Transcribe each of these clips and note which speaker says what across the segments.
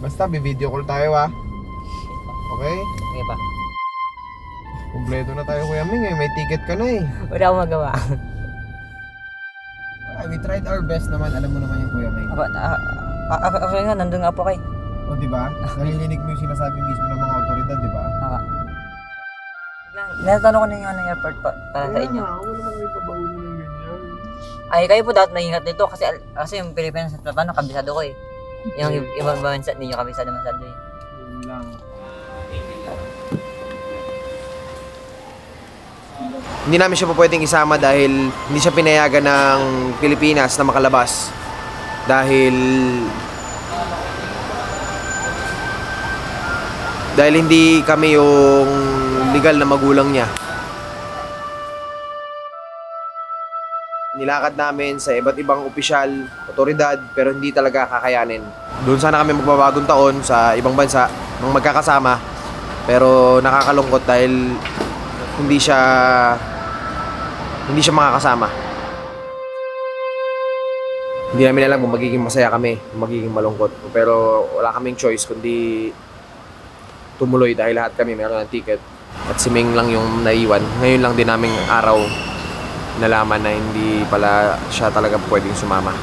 Speaker 1: Basta, bi-video call tayo ha. Okay?
Speaker 2: Okay pa.
Speaker 1: Kumpleto na tayo Kuya Ming eh. May ticket ka na eh.
Speaker 2: Wala akong magawa.
Speaker 1: We tried our best naman. Alam mo naman yung Kuya Ming.
Speaker 2: Actually nga, nandun nga po kayo.
Speaker 1: O diba? Nalilinig mo yung sinasabi mismo ng mga otoridad, diba?
Speaker 2: Natanong ko na yung airport para sa inyo.
Speaker 1: Ako naman may pabaunin ng ganyan.
Speaker 2: Ay, kayo po dapat maingat nito kasi yung Pilipinas at Papano, kabisado ko eh. Yung ibang bansa, hindi nyo kabisado masyado eh.
Speaker 1: Yun lang. Hindi namin siya po pwedeng isama dahil hindi siya pinayagan ng Pilipinas na makalabas. Dahil hindi kami yung legal na magulang niya. Nilakad namin sa iba't ibang opisyal, otoridad, pero hindi talaga kakayanin. Doon sana kami magbabagong taon sa ibang bansa nung magkakasama. Pero nakakalungkot dahil hindi siya makakasama. Hindi namin alam kung magiging masaya kami, kung magiging malungkot. Pero wala kaming choice kundi tumuloy dahil lahat kami meron ng ticket. At si Ming lang yung naiwan. Ngayon lang din naming araw nalaman na hindi pala siya talaga pwedeng sumama.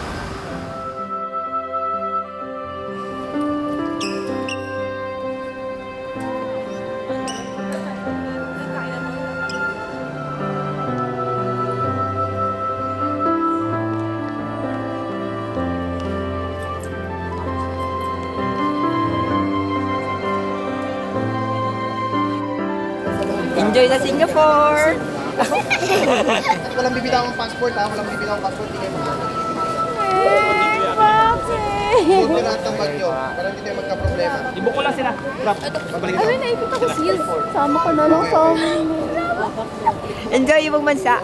Speaker 2: Enjoy na Singapore!
Speaker 1: Walang bibitaw ang passport ha, walang bibitaw ang passport, hindi kayo magkakaroon. Huwag nyo lahat ng bag nyo, para hindi tayo magka-problema.
Speaker 3: Ibo ko lang sila.
Speaker 1: Babalik
Speaker 4: Ano, naipit ako sis. Sama ko na lang sa amin.
Speaker 2: Enjoy ibang bansa!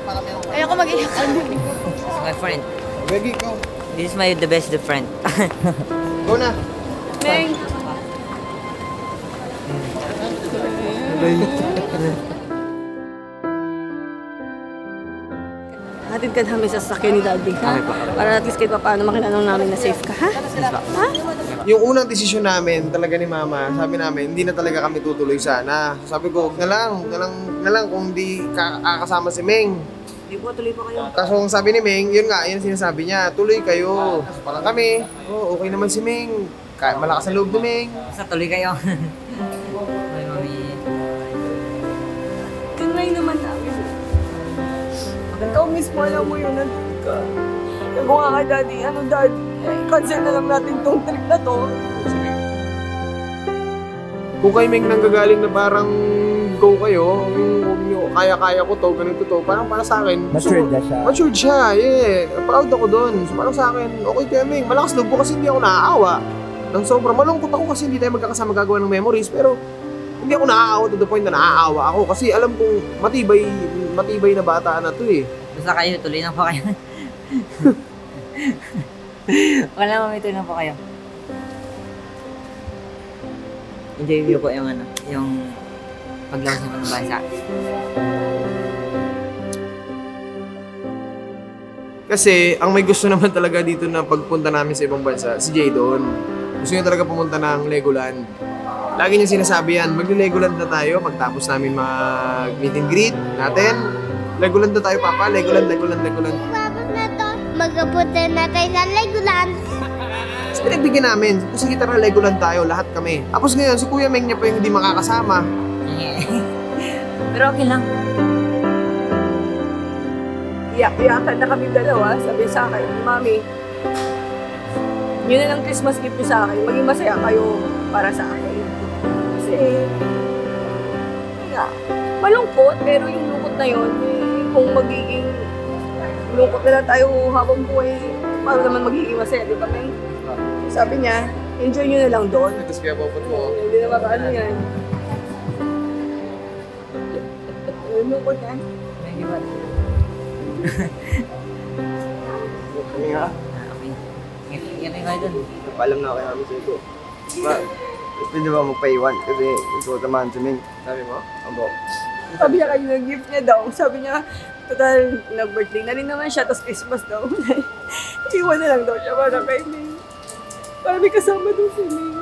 Speaker 1: Para meron ka.
Speaker 4: Ayoko mag-iyak.
Speaker 2: My friend,
Speaker 1: Reggie, go.
Speaker 2: this is the best friend.
Speaker 1: Go na.
Speaker 4: Meng. Hatid ka namin sa sasakyan ni Daddy, ha? Para at least kahit paano makinanong namin na safe ka, ha? Ha?
Speaker 1: Yung unang desisyon namin talaga ni Mama, sabi namin, hindi na talaga kami tutuloy sana. Sabi ko, na lang kung hindi kakasama si Meng.
Speaker 2: Hindi po, tuloy po kayo.
Speaker 1: Kaso ang sabi ni Meng, yun nga, yun sinasabi niya, tuloy kayo. Parang kami, okay naman si Meng. Malakas ang loob ni Meng.
Speaker 2: Basta tuloy kayo. Ay, mami.
Speaker 4: Tinry naman namin. Ikaw mismo, alam mo yun, nandun ka. Sabi ko nga kay Daddy, Daddy, cancel na lang natin tong trip na to.
Speaker 1: Kung kay Meng nanggagaling na parang go kayo, huwag nyo, kaya-kaya ko to, ganito to, parang para sa akin.
Speaker 5: Matured na siya.
Speaker 1: Matured siya, yeah. Proud ako dun. So parang sa akin, okay kaya Meng, malakas loob ko kasi hindi ako naaawa. Nang sobrang malungkot ako kasi hindi tayo magkakasama gagawa ng memories, pero hindi ako naaawa to the point na naaawa ako kasi alam kong matibay na bata na to eh.
Speaker 2: Basta kayo, tuloy na po kayo. Wala mami, tuloy na po kayo. Enjoy niyo po yung paglabas niyo po ng bansa.
Speaker 1: Kasi ang may gusto naman talaga dito na pagpunta namin sa ibang bansa, si Jay doon. Gusto niya talaga pumunta ng Legoland. Lagi niya sinasabi yan, mag-Legoland na tayo pagtapos namin mag-meet and greet natin. Legoland na tayo, Papa. Legoland.
Speaker 6: Tapos na to, magkapunta na tayo sa Legoland.
Speaker 1: Tapos pinagbigyan namin, sige tara Legoland tayo, lahat kami. Tapos ngayon, si Kuya Meng niya pa yung hindi makakasama.
Speaker 2: Pero okay lang.
Speaker 4: Iyak-iyakan na kami dalawa, sabi sa akin, Mami, yun na lang Christmas gift niyo sa akin, maging masaya kayo para sa akin. Kasi, nga, malungkot, pero yung lungkot na yun, kung magiging lungkot na lang tayo habang buhay, paano naman magiging masaya, di ba, Meng? Sabi niya, enjoy nyo na lang doon.
Speaker 1: Tapos kaya popot mo.
Speaker 4: Hindi na makaano yan. Lungkot yan.
Speaker 2: Thank you, buddy.
Speaker 1: Kami nga.
Speaker 2: Okay. Ingat kayo dun.
Speaker 5: Paalam na ako kay Mami Siko. Pwede ba magpaiwan? Kasi gusto ko tamahan si Ming.
Speaker 1: Sabi mo?
Speaker 5: Abo.
Speaker 4: Sabi niya kayo ng gift niya daw. Sabi niya, total, nag-birthday na rin naman siya, tapos Christmas daw. Iwan na lang daw siya para kay Ming. para may kasama doon si Ming.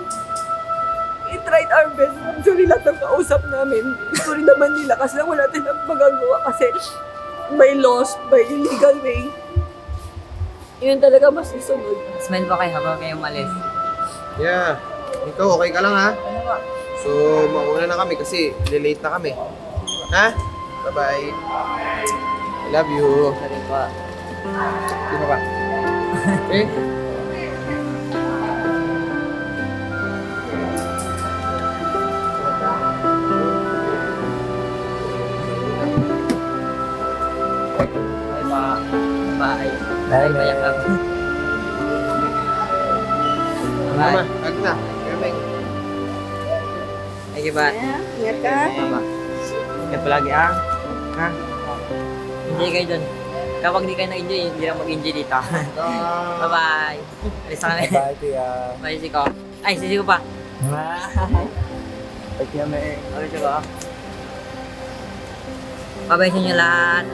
Speaker 4: We tried our best. Actually, lahat ng kausap namin, gusto rin naman nila kasi wala silang magagawa kasi by laws, by illegal way. Yun talaga mas isunod.
Speaker 2: Smile pa kayo habang kayo umalis.
Speaker 1: Yeah. Ikaw, okay ka lang ha?
Speaker 2: Ano ba?
Speaker 1: So, mauna na kami kasi late na kami. Ha? Bye-bye. I love you.
Speaker 2: Sabi pa.
Speaker 1: Sino ba? Okay?
Speaker 2: Bye pa. Bye. Bye. Bye.
Speaker 1: Mama,
Speaker 2: Bye.
Speaker 1: hag na. Kaya
Speaker 2: Ay, ba?
Speaker 4: Ingat ka.
Speaker 2: Tama.
Speaker 5: Ingat palagi ah. Ha?
Speaker 2: Enjoy kayo dun. Kapag di kayo na-enjoy, hindi lang mag-enjoy dito. Bye-bye. Alis na kami.
Speaker 5: Bye, kuya.
Speaker 2: Bye, Siko. Ay, si Siko pa.
Speaker 5: Bye. Bye, kuya Meng.
Speaker 2: Alis Siko. Bye-bye sa inyo lahat.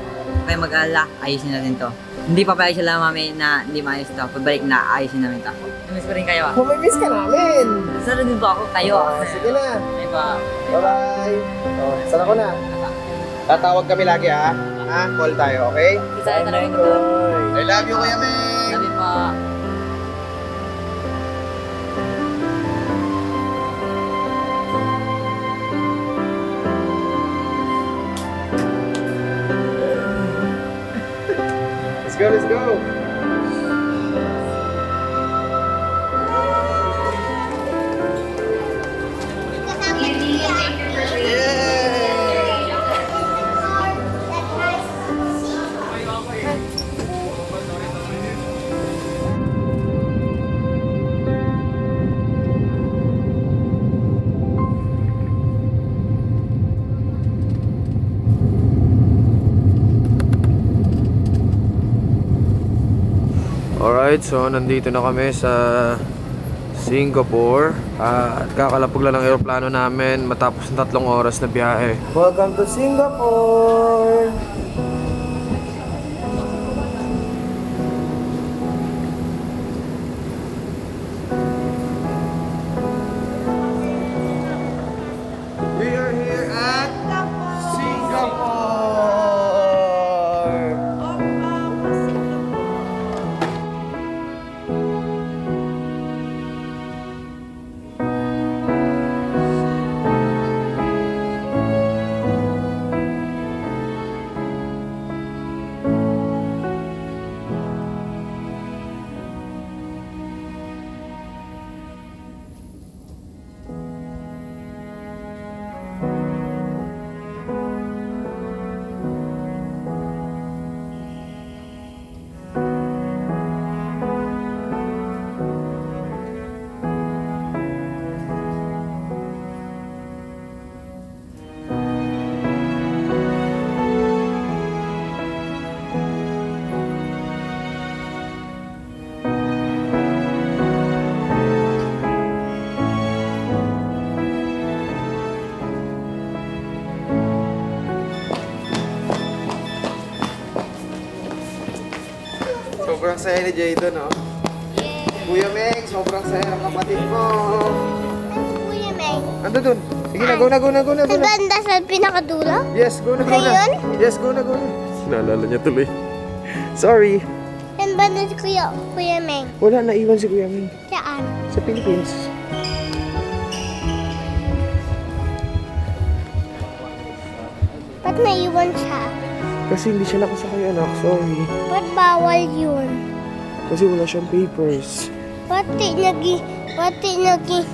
Speaker 2: Kayo mag-alala. Ayusin natin to. Hindi pa sila mami na hindi maayos to. Pagbalik na, ayusin namin to. Namiss ko rin kayo ah.
Speaker 1: Mamimiss ka namin.
Speaker 2: Sarap din ba ako kayo?
Speaker 1: Sige na.
Speaker 2: Bye ba?
Speaker 1: Bye-bye. Oh, sana ko na. Tatawag kami lagi ha. Ha? Call tayo, okay?
Speaker 2: Isa na talaga yung totoo.
Speaker 1: I love you, Kuya Meng.
Speaker 2: Sabi pa.
Speaker 1: Let's go, let's go. Alright, so nandito na kami sa Singapore at kakalapag lang ng aeroplano namin matapos ng 3 oras na biyahe.
Speaker 5: Welcome to Singapore!
Speaker 1: We are here at Singapore! Sobrang saya ni Jayden, no? Kuya Meng, sobrang saya ng kapatid mo.
Speaker 6: Kuya Meng.
Speaker 1: Ando dun. Sige na, go na, go na, go na, go
Speaker 6: Sa
Speaker 1: na.
Speaker 6: banda sa pinakadulo?
Speaker 1: Yes, go na, go na.
Speaker 6: Ayun?
Speaker 1: Yes, go na, go na. Naalala niya tuloy. Sorry.
Speaker 6: Sa banda si Kuya Meng.
Speaker 1: Wala, naiwan si Kuya Meng.
Speaker 6: Saan?
Speaker 1: Sa Philippines.
Speaker 6: Ba't naiwan siya?
Speaker 1: Kasi hindi siya nakasakay, anak. Sorry.
Speaker 6: Ba't bawal yun?
Speaker 1: Kasi wala siyang papers.
Speaker 6: Pati naging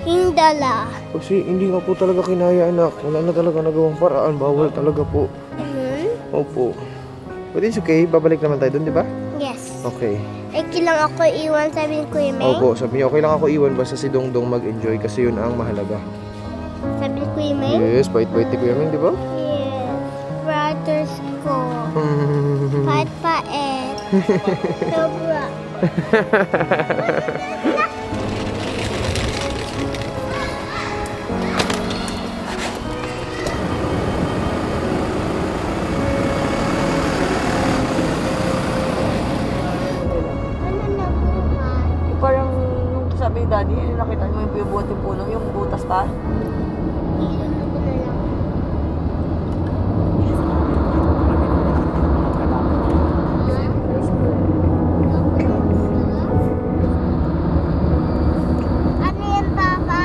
Speaker 6: hindala.
Speaker 1: Kasi hindi nga po talaga kinaya, anak. Wala na talaga nagawang paraan. Bawal talaga po. Opo. But it's okay. Babalik naman tayo dun, di ba?
Speaker 6: Yes.
Speaker 1: Okay.
Speaker 6: Ay, kailang ako iwan, sabi ni Kuya Meng.
Speaker 1: Opo, sabi niya, okay lang ako iwan basta si Dongdong mag-enjoy kasi yun ang mahalaga.
Speaker 6: Sabi ni Kuya Meng?
Speaker 1: Yes, bait-bait ni Kuya Meng, di ba?
Speaker 6: Yes. Brothers ko. Pait-pait. Sobra.
Speaker 4: Parang nung sabi sabi ni Daddy, nakita mo yung bubuhating puno, yung butas pa.
Speaker 6: Ilan ko na lang. Ano yan, Papa?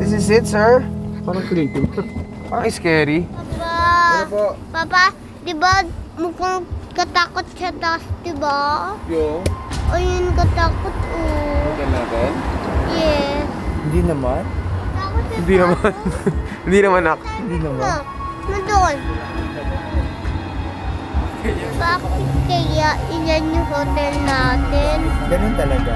Speaker 1: This is it, sir? Parang creative. Parang scary.
Speaker 6: Papa.
Speaker 1: po?
Speaker 6: Papa, di ba mukhang katakot siya taas, di ba?
Speaker 1: Yung?
Speaker 6: Ayun, katakot, oh.
Speaker 1: Hotel natin?
Speaker 6: Yes.
Speaker 5: Hindi naman.
Speaker 6: Takot siya
Speaker 1: Hindi naman. Hindi naman, nak.
Speaker 5: Hindi naman.
Speaker 6: Nandun. Bakit kaya ilan yung hotel natin?
Speaker 5: Ganun talaga.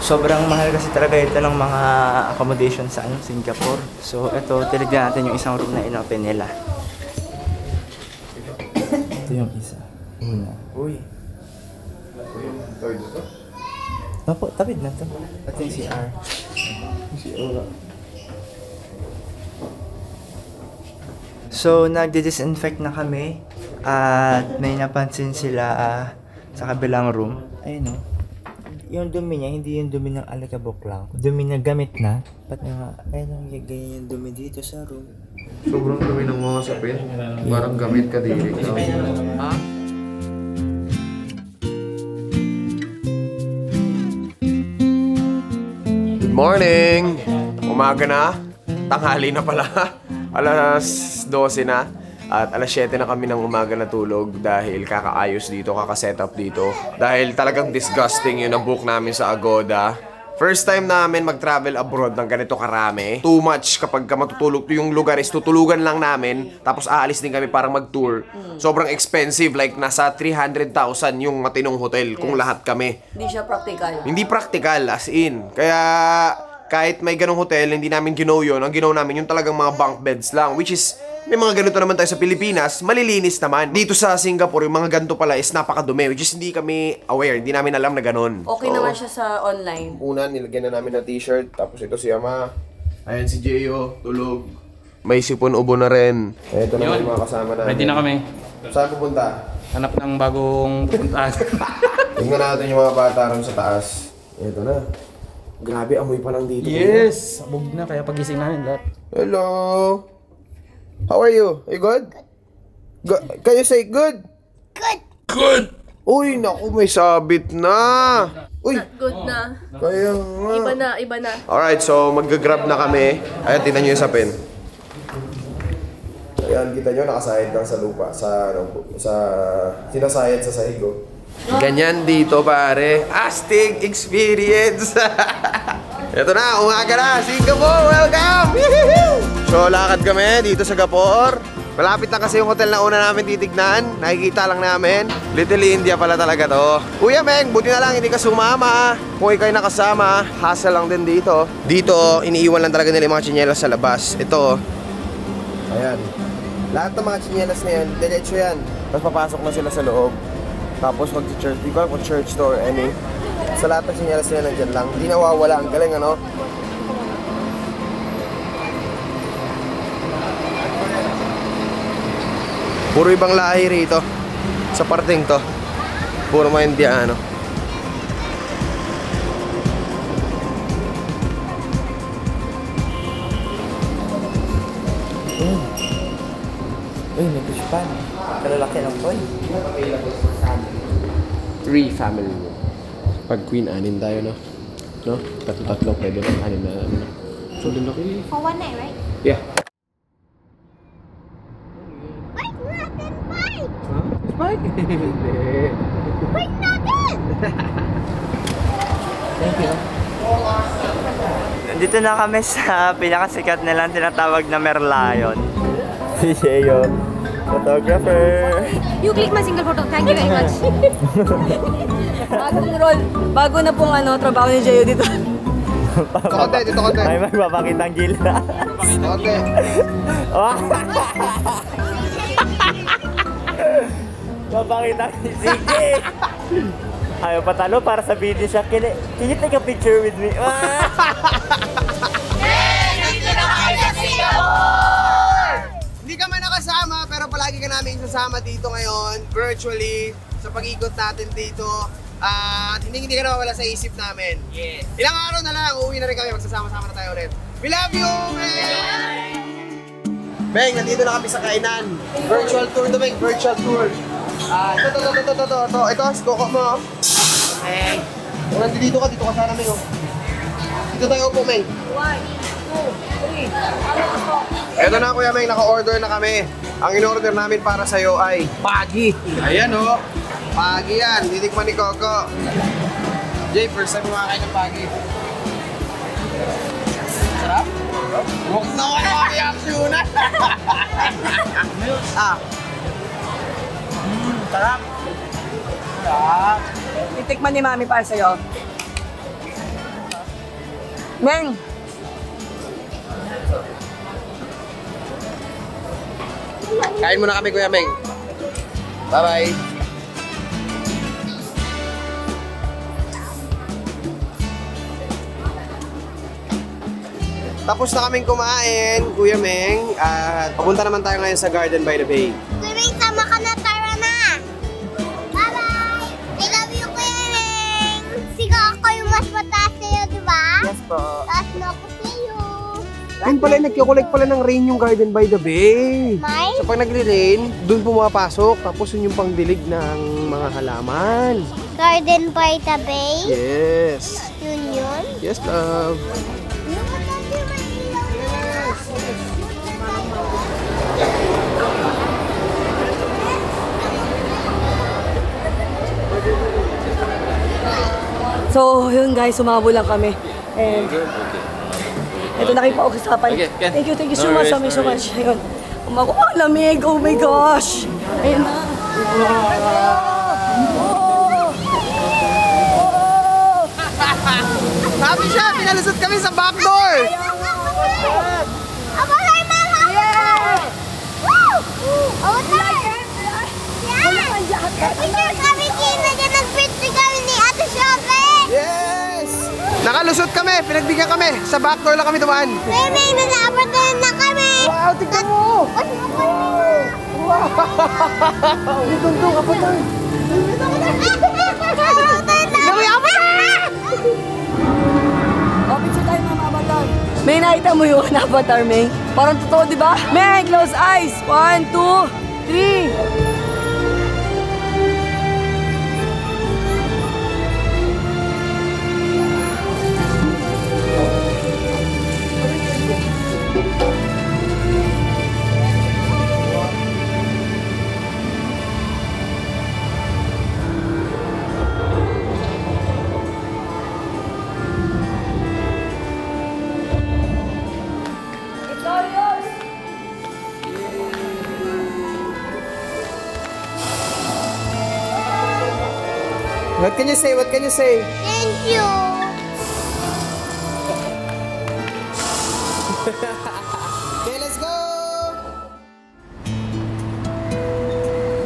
Speaker 5: Sobrang mahal kasi talaga ito ng mga accommodation sa Singapore. So ito, tinignan natin yung isang room na inopen nila. Ito yung isa. Una. Uy. Opo, tapid na to. At yung CR. So, nagdi-disinfect na kami. At may napansin sila sa kabilang room. Ayun o. Yung dumi niya, hindi yung dumi ng alikabok lang. Dumi na gamit na. Ba't nga, ayun ang ganyan yung dumi dito sa room.
Speaker 1: Sobrang dumi ng mga sapin. Parang gamit ka diri. Ha? Good morning! Umaga na. Tanghali na pala. Alas 12 na. At alas 7 na kami ng umaga natulog dahil kakaayos dito, kaka-setup dito. Dahil talagang disgusting yung na-book namin sa Agoda. First time namin mag-travel abroad ng ganito karami. Too much kapag ka matutulog. Yung lugar is tutulugan lang namin. Tapos aalis din kami para mag-tour. Sobrang expensive. Like nasa 300,000 yung matinong hotel kung lahat kami.
Speaker 4: Hindi siya practical.
Speaker 1: Hindi practical as in. Kaya kahit may ganong hotel, hindi namin ginaw yun. Ang ginaw namin yung talagang mga bunk beds lang. Which is, may mga ganito naman tayo sa Pilipinas, malilinis naman. Dito sa Singapore, yung mga ganito pala is napakadumi. Which is hindi kami aware, hindi namin alam na ganon.
Speaker 4: Okay naman siya sa online.
Speaker 1: Una, nilagyan na namin ng t-shirt. Tapos ito si Ama. Ayan si Jeyo, tulog. May sipon ubo na rin. Ito na yung mga kasama namin.
Speaker 3: Ready na kami.
Speaker 1: Saan pupunta?
Speaker 3: Hanap ng bagong pupuntahan.
Speaker 1: Tingnan natin yung mga bata ron sa taas. Ito na. Grabe, amoy pa lang dito.
Speaker 3: Yes! Sabog na, kaya pagising namin lahat.
Speaker 1: Hello. How are you? You good? Can you say good?
Speaker 6: Good.
Speaker 1: Good! Uy, naku, may sabit na. Uy,
Speaker 4: Good na.
Speaker 1: kaya nga.
Speaker 4: Iba na.
Speaker 1: Alright, so mag-grab na kami. Ayan, tingnan nyo yung sapin. Ayan, kita nyo, nakasahid lang sa lupa. Sinasayad sa sahigo. Ganyan dito, pare. Astig experience! Ito na, umaga na! Singapore, welcome! So, lakad kami dito sa Singapore. Malapit na kasi yung hotel na una namin titignan. Nakikita lang namin. Little India pala talaga to. Kuya Meng, buti na lang hindi ka sumama. Kung ikaw'y nakasama, hassle lang din dito. Dito, iniiwan lang talaga nila yung mga tsinelas sa labas. Ito. Ayan. Lahat ng mga tsinelas na yan, diretso yan. Tapos papasok na sila sa loob. Tapos mag-church. Di ko alam kung church to or any. Sa lahat ng tsinelas na yan, nandyan lang. Hindi nawawala. Ang galing, ano? Puro ibang lahi rito. Sa parting to. Puro mga Indiano.
Speaker 5: Uy, may fish pan. Kalalaki ng toy.
Speaker 1: 3 family room. Pag queen, 6 tayo, no? No? Tatlo, pwede na. 6 na, ano. So, din laki.
Speaker 6: For one night, right?
Speaker 1: Yeah.
Speaker 6: Bike natin, bike!
Speaker 1: Spike? Hindi.
Speaker 6: Bike natin!
Speaker 5: Thank you. Nandito na kami sa pinakasikat nilang tinatawag na Merlion. Si Sheo, photographer.
Speaker 7: You click my single photo. Thank you very much.
Speaker 4: Bagong role. Bago na pong trabaho ni Jeyo dito.
Speaker 1: Dito konti, dito konti.
Speaker 5: May magpapakitang gila.
Speaker 1: Konti.
Speaker 5: Papakitang sige. Ayaw patalo para sa video siya. Can you take a picture with me?
Speaker 1: Hindi ka man nakasama, pero palagi ka namin isasama dito ngayon, virtually, sa pag-ikot natin dito. At hindi ka na mawala sa isip namin.
Speaker 2: Yes.
Speaker 1: Ilang araw na lang, uuwi na rin kami, magsasama-sama na tayo ulit. We love you, Meng! Meng, nandito na kami sa kainan. Virtual tour to, Meng, virtual tour. Ito, skoko mo. Meng. Kung nandito ka, dito ka sana, Meng. Dito tayo po, Meng.
Speaker 4: 1, 2, 3.
Speaker 1: Eto na, Kuya Meng, naka-order na kami. Ang in-order namin para sa'yo ay Pagi. Ayan, oh. Pagi yan. Titikman ni Coco. Jay, first time kumakain ng Pagi. Sarap? Huwag na ko na reaksyonan.
Speaker 4: Sarap. Sarap. Titikman ni Mami para sa'yo. Meng!
Speaker 1: Kain muna kami, Kuya Meng. Bye-bye. Tapos na kaming kumain, Kuya Meng. At papunta naman tayo ngayon sa Garden by the Bay.
Speaker 6: Kuya Meng, sama ka na, tara na. Bye-bye. I love you, Kuya Meng. Siga ako yung mas mataas sa'yo, di ba?
Speaker 1: Yes po.
Speaker 6: Taas na ako sa'yo.
Speaker 1: Ayun pala, nagkikulek pala ng rain yung Garden by the Bay.
Speaker 6: May?
Speaker 1: So pag nagre-rain, dun pumapasok. Tapos yun yung pangdilig ng mga halaman.
Speaker 6: Garden by the Bay?
Speaker 1: Yes.
Speaker 6: Yun?
Speaker 1: Yes, love.
Speaker 4: So, yun guys, sumabol lang kami. And, ito na kayo pausapan. Thank you so much, so much. Ayun. Lamig, oh my gosh. Ayun na.
Speaker 1: Sabi siya, pinalusot kami sa back door.
Speaker 6: Ako na yung mga hapon! Woo! Oh, picture kami kinagyan nag-picture kami ni Ate Shopping!
Speaker 1: Yes! Nakalusot kami, pinagbigyan kami. Sa back door lang kami dumaan.
Speaker 6: May nag-apartment na kami!
Speaker 1: Wow, tignan mo! Dito, kapatid.
Speaker 6: Dami ako!
Speaker 4: Oh, picture tayo mga avatar. May nakita mo yun, avatar, May? Parang totoo, di ba? May, close eyes. 1, 2, 3.
Speaker 1: What can you say? What can you say?
Speaker 6: Thank you!
Speaker 1: Okay, let's go!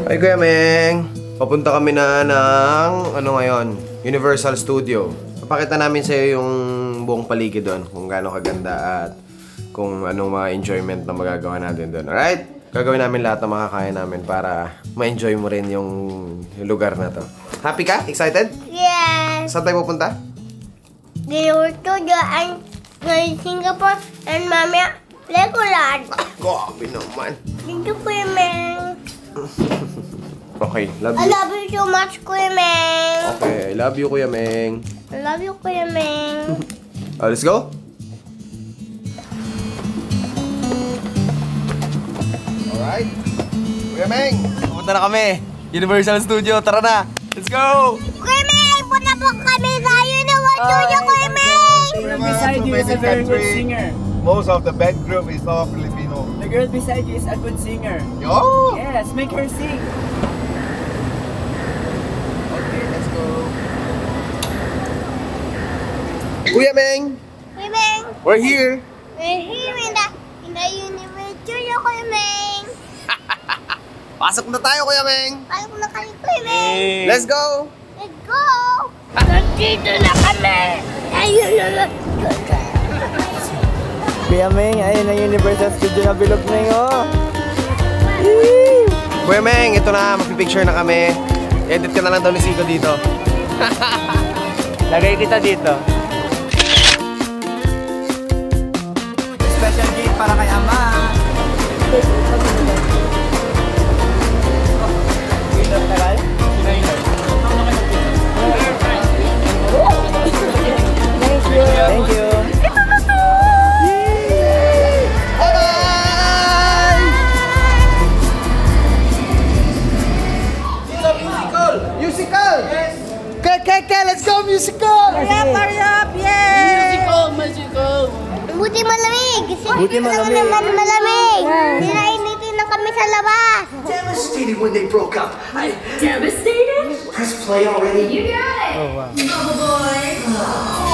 Speaker 1: Ay, Kuya Meng. Papunta kami na ng, ngayon? Universal Studio. Papakita namin sa iyo yung buong paligid doon. Kung gaano kaganda at kung anong mga enjoyment na magagawa natin doon. Alright? Gagawin namin lahat ng makakaya namin para ma-enjoy mo rin yung lugar na to. Happy ka? Excited?
Speaker 6: Yes!
Speaker 1: Saan tayo pupunta?
Speaker 6: Universal Studio and Singapore and Mami Legoland.
Speaker 1: Grabe naman.
Speaker 6: Thank you, Kuya Meng.
Speaker 1: Okay, love
Speaker 6: I
Speaker 1: you.
Speaker 6: love you so much, Kuya Meng.
Speaker 1: Okay, I love you, Kuya Meng.
Speaker 6: I love you, Kuya Meng.
Speaker 1: Let's go. Alright. Kuya Meng, pupunta na kami. Universal Studio, tara na. Let's go!
Speaker 6: Kuya Meng, punta po kami sa Universal Studio, Kuya Meng.
Speaker 3: Beside you is a very good singer.
Speaker 8: Most of the band group is all Filipino.
Speaker 3: The girl beside you is a good singer.
Speaker 8: Yo!
Speaker 3: Yes, make her sing.
Speaker 1: Okay, let's go. Kuya Meng,
Speaker 6: Kuya Meng,
Speaker 1: we're here.
Speaker 6: we're here in the Universal Studio, Kuya Meng.
Speaker 1: Pasok na tayo, Kuya Meng.
Speaker 6: Paano na kayo, Kuya Meng?
Speaker 1: Let's go.
Speaker 6: Let's go! Nandito na kami! Ayun na!
Speaker 5: Kuya Meng, ayun ang Universal Studio na bilog na yun.
Speaker 1: Kuya Meng, ito na, magpipicture na kami. Edit ka na lang daw ni Siko dito.
Speaker 5: Lagay kita dito. Special gift para kay Ama. Thank you.
Speaker 1: Musical! Yes! Okay, let's go musical!
Speaker 2: Hurry up! Yay!
Speaker 6: Buti malamig!
Speaker 5: Buti malamig.
Speaker 6: Malamig! Ninainitin na kami sa labas!
Speaker 9: Devastated when they broke up. Devastated? Press play already. You got it.
Speaker 5: Oh, wow.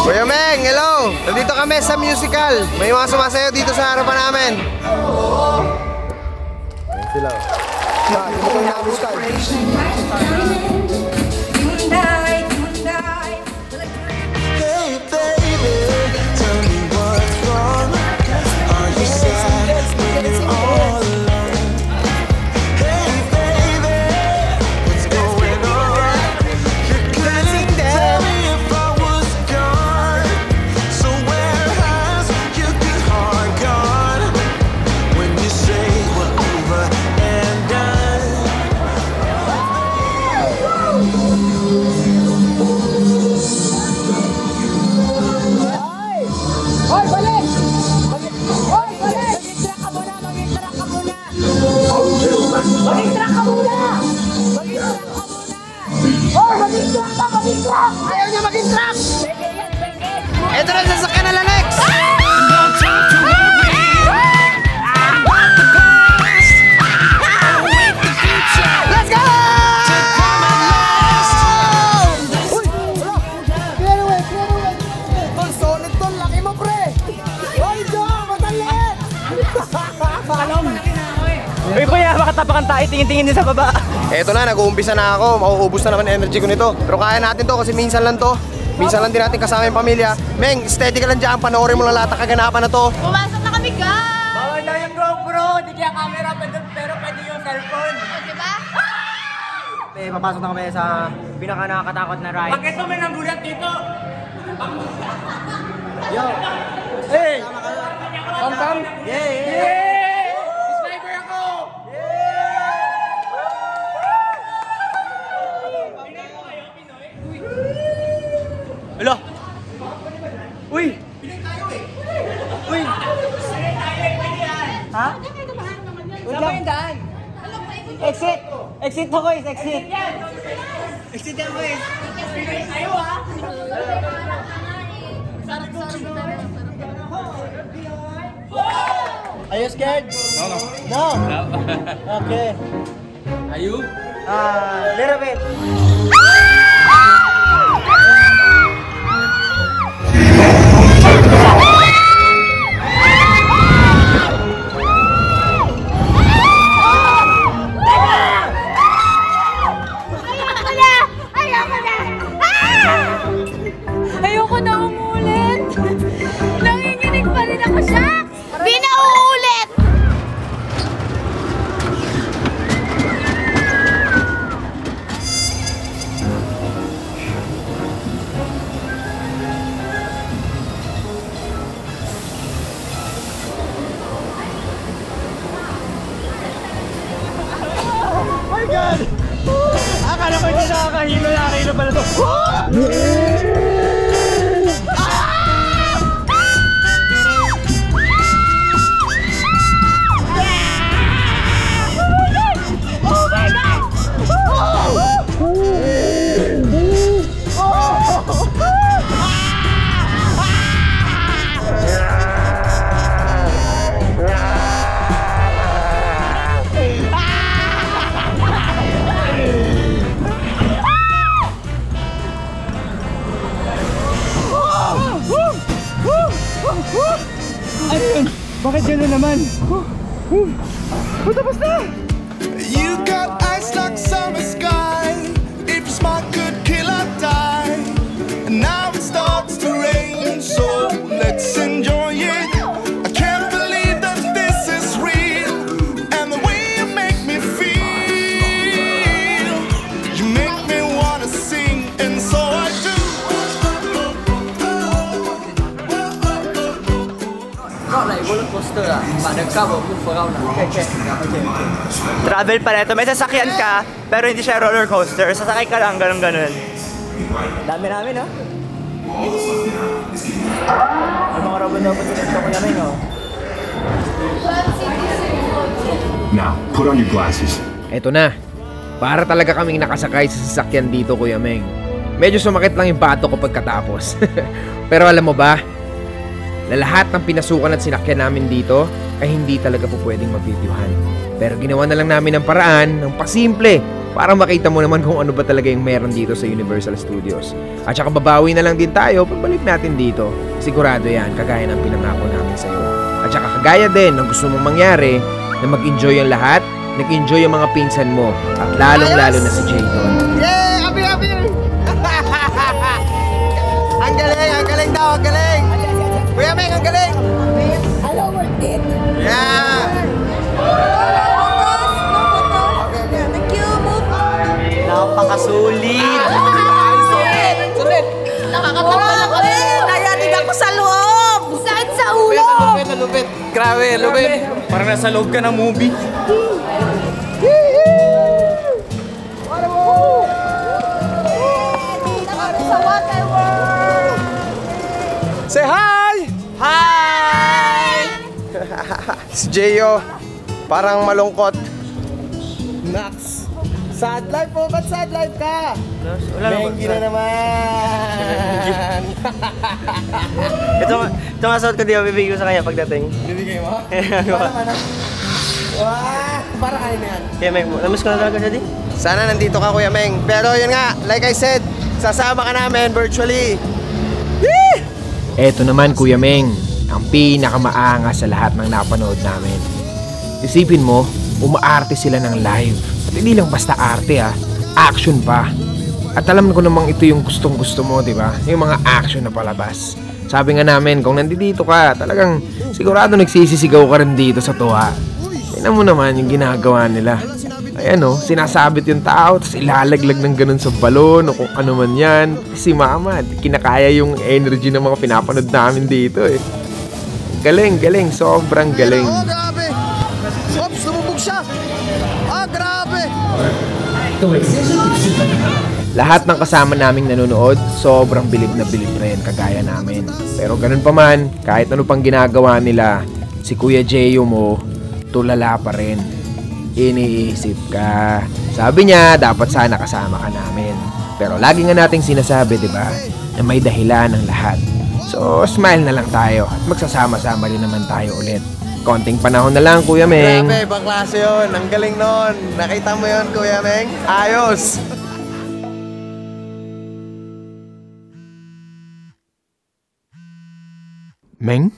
Speaker 1: Kuya Meng, hello! Nandito kami sa musical. May mga sumasayaw dito sa harapan namin. Ayan sila. Dito kayo na musical.
Speaker 6: Ayaw niya maging truck!
Speaker 1: Ito na, sasakyan na Lex! Let's go! Tol, solid tol, laki mo pre! Hoy, Jo! Matalit!
Speaker 5: Uy, kuya, makatapakan tayo. Tingin-tingin din sa baba.
Speaker 1: Eto na, nag-uumpisa na ako. Mauubos na naman energy ko nito. Pero kaya natin to kasi minsan lang to. Minsan lang din natin kasama yung pamilya. Meng, steady ka lang dyan. Panoorin mo lang lahat ng kaganapan na to.
Speaker 7: Pumasok na kami, guys!
Speaker 3: Bawal daw yung GoPro, di kaya camera, pero pwede yung cellphone.
Speaker 7: O, diba?
Speaker 5: Papasok na kami sa pinaka nakakatakot na ride.
Speaker 3: Bakit mo may nagulat dito?
Speaker 5: Yo! Hey! Tom-tom! Yeah!
Speaker 3: Sniper ako!
Speaker 5: Hala! Uy! Uy! Ha? Wait lang. Exit! Exit po guys! Exit! Exit yan guys! Are you scared? No. No? Okay.
Speaker 3: Are you?
Speaker 5: Little bit.
Speaker 7: Ayoko na umulit. Nanginginig pa rin ako siya.
Speaker 6: Binauulit!
Speaker 5: My God! Akala ko hindi nakakahilo. Nakakahilo pala to. Bakit gano'n naman? Tapos na!
Speaker 8: You got eyes like summer sky. If you're smart, could kill us.
Speaker 3: Not like roller coaster lah, but the car will move around lah. Okay.
Speaker 5: Travel pala ito. May sasakyan ka, pero hindi siya roller coaster. Sasakay ka lang, ganun. Dami namin, no? May mga robot-robot sa dito, Kuya Meng, oh.
Speaker 10: Now, put on your glasses.
Speaker 1: Eto na. Para talaga kaming nakasakay sa sasakyan dito, Kuya Meng. Medyo sumakit lang yung bato ko pagkatapos. Pero alam mo ba, na lahat ng pinasukan at sinakyan namin dito ay hindi talaga po pwedeng mabidyohan. Pero ginawa na lang namin ng paraan, ng pasimple, para makita mo naman kung ano ba talaga yung meron dito sa Universal Studios. At saka babawi na lang din tayo pagbalik natin dito. Sigurado yan, kagaya ng pinangako namin sa'yo. At saka kagaya din ng gusto mong mangyari, na mag-enjoy ang lahat, nag-enjoy yung mga pinsan mo, at lalong-lalo na si Jayton.
Speaker 3: Yeah! Abi! Ang galing daw, ang galing! Kuya Meng, ang galing!
Speaker 4: Hello, worth it.
Speaker 3: Yeah!
Speaker 4: Thank you, move.
Speaker 5: Napakasulit!
Speaker 3: Sulit!
Speaker 4: Nakakatawa na kami. Nayanig ako sa loob. Saan sa ulo?
Speaker 3: Lupit! Grabe, lupit!
Speaker 5: Parang nasa loob ka ng movie.
Speaker 4: Sa water world.
Speaker 1: Say hi!
Speaker 5: Hi!
Speaker 1: Si Jayo, parang malungkot.
Speaker 3: Max! Sad life po! Ba't sad life ka?
Speaker 5: Wala naman.
Speaker 3: Mengi na naman!
Speaker 5: Ito nga suot ko, di ba bibigay ko sa kanya pagdating.
Speaker 3: Bibigay mo?
Speaker 5: Ano?
Speaker 3: Wah! Para kayo na yan.
Speaker 5: Kaya Meng, namiss ko na talaga siya di.
Speaker 3: Sana nandito ka, Kuya Meng. Pero yun nga, like I said, sasama ka namin virtually.
Speaker 1: Eto naman, Kuya Meng, ang pinakamaangas sa lahat ng napanood namin. Isipin mo, umaarte sila ng live. At hindi lang basta arte action pa. At alam ko namang ito yung gustong-gusto mo, di ba? Yung mga action na palabas. Sabi nga namin, kung nandito ka, talagang sigurado nagsisisigaw ka rin dito sa tuwa. Tingnan mo naman yung ginagawa nila. Ayan sinasabit yung tao, tapos ilalaglag ng ganun sa balon o kung ano man yan. Si Mama, kinakaya yung energy ng mga pinapanood namin dito Galing, sobrang galing.
Speaker 3: Oh, grabe! Oops, lumubog siya! Ah, grabe!
Speaker 1: Lahat ng kasama naming nanonood, sobrang bilib na bilib rin kagaya namin. Pero ganun pa man, kahit ano pang ginagawa nila, si Kuya Jayo mo, tulala pa rin. Iniisip ka. Sabi niya, dapat sana kasama ka namin. Pero lagi nga nating sinasabi, di ba, na may dahilan ng lahat. So, smile na lang tayo at magsasama-sama rin naman tayo ulit. Konting panahon na lang, Kuya Meng.
Speaker 3: Grabe, ibang klase yun. Ang galing nun. Nakita mo yun, Kuya Meng? Ayos!
Speaker 1: Meng?